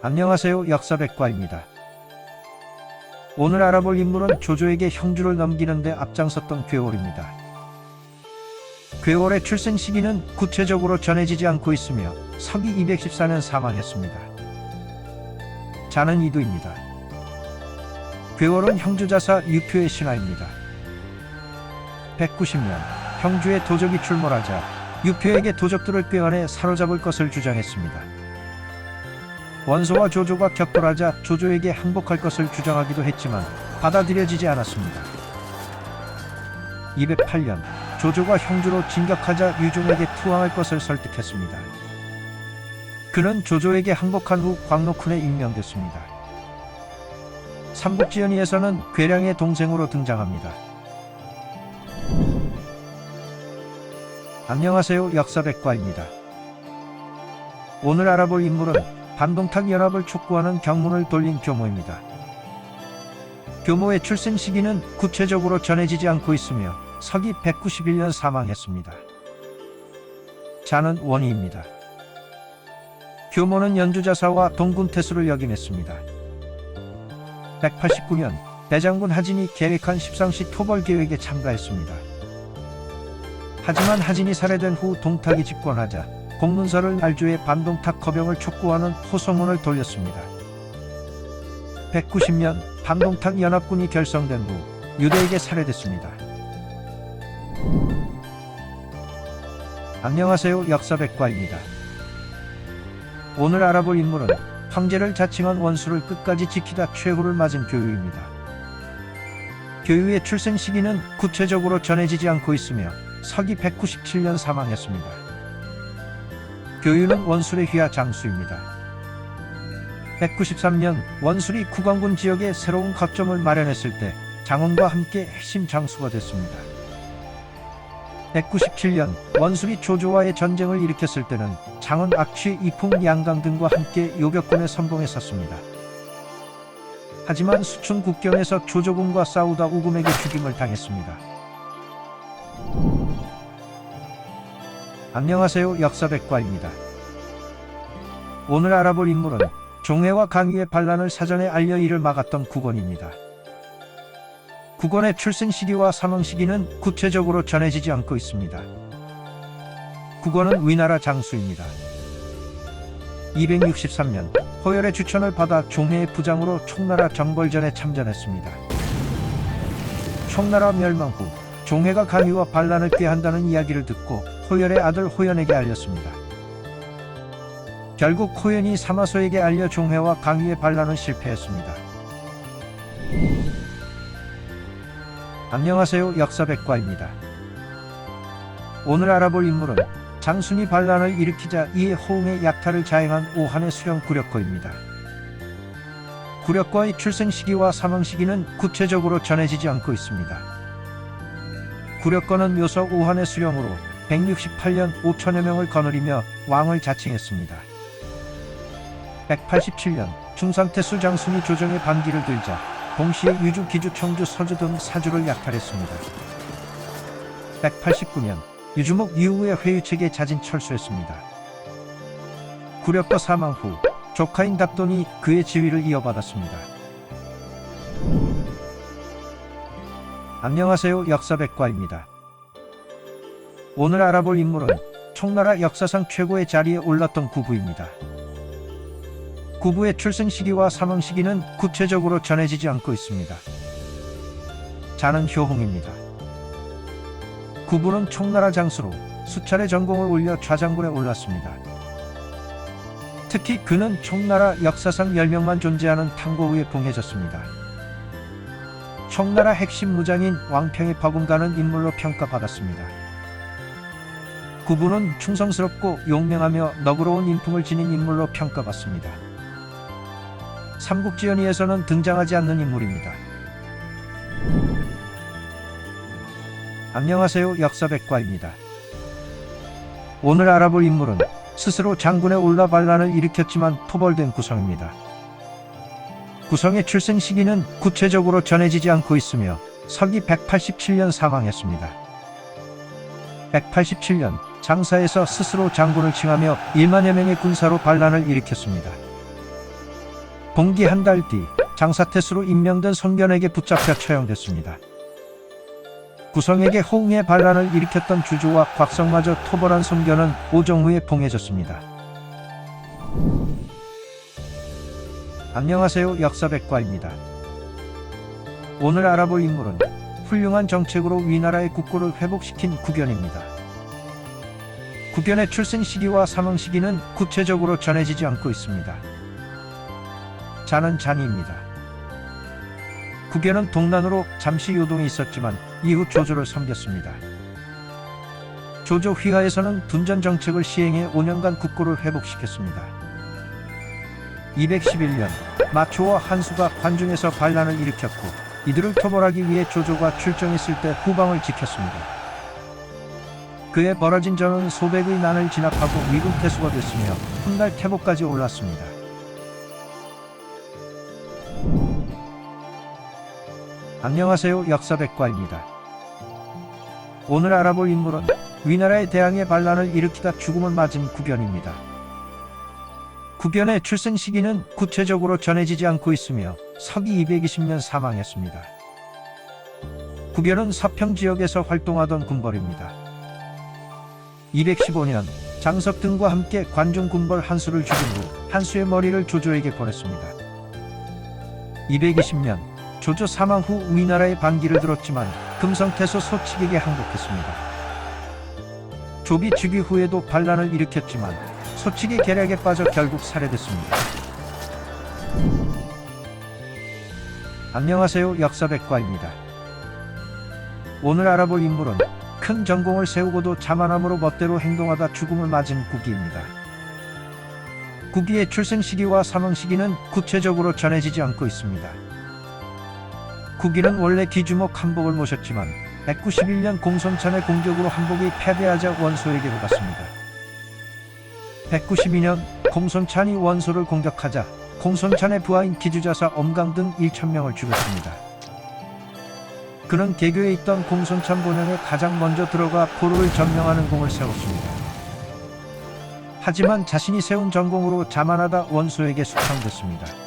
안녕하세요. 역사백과입니다. 오늘 알아볼 인물은 조조에게 형주를 넘기는데 앞장섰던 괴월입니다. 괴월의 출생 시기는 구체적으로 전해지지 않고 있으며 서기 214년 사망했습니다. 자는 이두입니다. 괴월은 형주자사 유표의 신하입니다. 190년 형주의 도적이 출몰하자 유표에게 도적들을 꾀안해 사로잡을 것을 주장했습니다. 원소와 조조가 격돌하자 조조에게 항복할 것을 주장하기도 했지만 받아들여지지 않았습니다. 208년 조조가 형주로 진격하자 유종에게 투항할 것을 설득했습니다. 그는 조조에게 항복한 후 광노쿤에 임명됐습니다. 삼국지연의에서는 괴량의 동생으로 등장합니다. 안녕하세요. 역사백과입니다. 오늘 알아볼 인물은 반동탁 연합을 촉구하는 경문을 돌린 교모입니다. 교모의 출생 시기는 구체적으로 전해지지 않고 있으며 서기 191년 사망했습니다. 자는 원희입니다. 교모는 연주자사와 동군태수를 역임했습니다. 189년 대장군 하진이 계획한 십상시 토벌 계획에 참가했습니다. 하지만 하진이 살해된 후 동탁이 집권하자 공문서를 알조해 반동탁 거병을 촉구하는 호소문을 돌렸습니다. 190년 반동탁 연합군이 결성된 후 유대에게 살해됐습니다. 안녕하세요. 역사백과입니다. 오늘 알아볼 인물은 황제를 자칭한 원수를 끝까지 지키다 최후를 맞은 교유입니다. 교유의 출생 시기는 구체적으로 전해지지 않고 있으며 서기 197년 사망했습니다. 교유는 원술의 휘하 장수입니다. 193년 원술이 구광군 지역에 새로운 거점을 마련했을 때 장원과 함께 핵심 장수가 됐습니다. 197년 원술이 조조와의 전쟁을 일으켰을 때는 장원, 악취, 이풍, 양강 등과 함께 요격군의 선봉에 섰습니다. 하지만 수춘 국경에서 조조군과 싸우다 우금에게 죽임을 당했습니다. 안녕하세요. 역사백과입니다. 오늘 알아볼 인물은 종해와 강유의 반란을 사전에 알려 이를 막았던 구건입니다. 구건의 출생 시기와 사망 시기는 구체적으로 전해지지 않고 있습니다. 구건은 위나라 장수입니다. 263년 호열의 추천을 받아 종해의 부장으로 총나라 정벌전에 참전했습니다. 총나라 멸망 후 종해가 강유와 반란을 꾀한다는 이야기를 듣고 호열의 아들 호연에게 알렸습니다. 결국 호연이 사마소에게 알려 종해와 강유의 반란은 실패했습니다. 안녕하세요. 역사백과입니다. 오늘 알아볼 인물은 장순이 반란을 일으키자 이에 호응의 약탈을 자행한 오한의 수령 구력거입니다. 구력거의 출생 시기와 사망 시기는 구체적으로 전해지지 않고 있습니다. 구력거는 묘서 오한의 수령으로 168년 5천여 명을 거느리며 왕을 자칭했습니다. 187년 중상태수 장순이 조정의 반기를 들자 동시에 유주, 기주, 청주, 서주 등 사주를 약탈했습니다. 189년 유주목 이후의 회유책에 자진 철수했습니다. 구력거 사망 후 조카인 답돈이 그의 지위를 이어받았습니다. 안녕하세요. 역사백과입니다. 오늘 알아볼 인물은 총나라 역사상 최고의 자리에 올랐던 구부입니다. 구부의 출생 시기와 사망 시기는 구체적으로 전해지지 않고 있습니다. 자는 효홍입니다. 구부는 총나라 장수로 수차례 전공을 올려 좌장군에 올랐습니다. 특히 그는 총나라 역사상 10명만 존재하는 탕고후에 봉해졌습니다. 총나라 핵심 무장인 왕평에 버금가는 인물로 평가받았습니다. 구부는 충성스럽고 용맹하며 너그러운 인품을 지닌 인물로 평가받습니다. 삼국지연의에서는 등장하지 않는 인물입니다. 안녕하세요. 역사백과입니다. 오늘 알아볼 인물은 스스로 장군에 올라 반란을 일으켰지만 토벌된 구성입니다. 구성의 출생 시기는 구체적으로 전해지지 않고 있으며 서기 187년 사망했습니다. 187년 장사에서 스스로 장군을 칭하며 1만여 명의 군사로 반란을 일으켰습니다. 봉기 한 달 뒤 장사태수로 임명된 손견에게 붙잡혀 처형됐습니다. 구성에게 호응의 반란을 일으켰던 주조와 곽성마저 토벌한 손견은 오정 후에 봉해졌습니다. 안녕하세요, 역사백과입니다. 오늘 알아볼 인물은 훌륭한 정책으로 위나라의 국고를 회복시킨 구견입니다. 구견의 출생 시기와 사망 시기는 구체적으로 전해지지 않고 있습니다. 자는 잔이입니다. 구견은 동난으로 잠시 요동이 있었지만 이후 조조를 섬겼습니다. 조조 휘하에서는 둔전 정책을 시행해 5년간 국고를 회복시켰습니다. 211년 마초와 한수가 관중에서 반란을 일으켰고 이들을 토벌하기 위해 조조가 출정했을 때 후방을 지켰습니다. 그에 벌어진 전은 소백의 난을 진압하고 위군 태수가 됐으며 훗날 태복까지 올랐습니다. 안녕하세요, 역사백과입니다. 오늘 알아볼 인물은 위나라의 대항해 반란을 일으키다 죽음을 맞은 구견입니다. 구견의 출생 시기는 구체적으로 전해지지 않고 있으며 서기 220년 사망했습니다. 구견은 서평 지역에서 활동하던 군벌입니다. 215년 장석 등과 함께 관중 군벌 한수를 죽인 후 한수의 머리를 조조에게 보냈습니다. 220년 조조 사망 후 위나라의 반기를 들었지만 금성태소 소칙에게 항복했습니다. 조기 즉위 후에도 반란을 일으켰지만 소칙의 계략에 빠져 결국 살해됐습니다. 안녕하세요, 역사백과입니다. 오늘 알아볼 인물은 큰 전공을 세우고도 자만함으로 멋대로 행동하다 죽음을 맞은 구기입니다. 구기의 출생 시기와 사망 시기는 구체적으로 전해지지 않고 있습니다. 구기는 원래 기주목 한복을 모셨지만 191년 공손찬의 공격으로 한복이 패배하자 원소에게로 갔습니다. 192년 공손찬이 원소를 공격하자 공손찬의 부하인 기주자사 엄강 등 1,000명을 죽였습니다. 그는 개교에 있던 공손찬 본연에 가장 먼저 들어가 포로를 점령하는 공을 세웠습니다. 하지만 자신이 세운 전공으로 자만하다 원소에게 숙청됐습니다.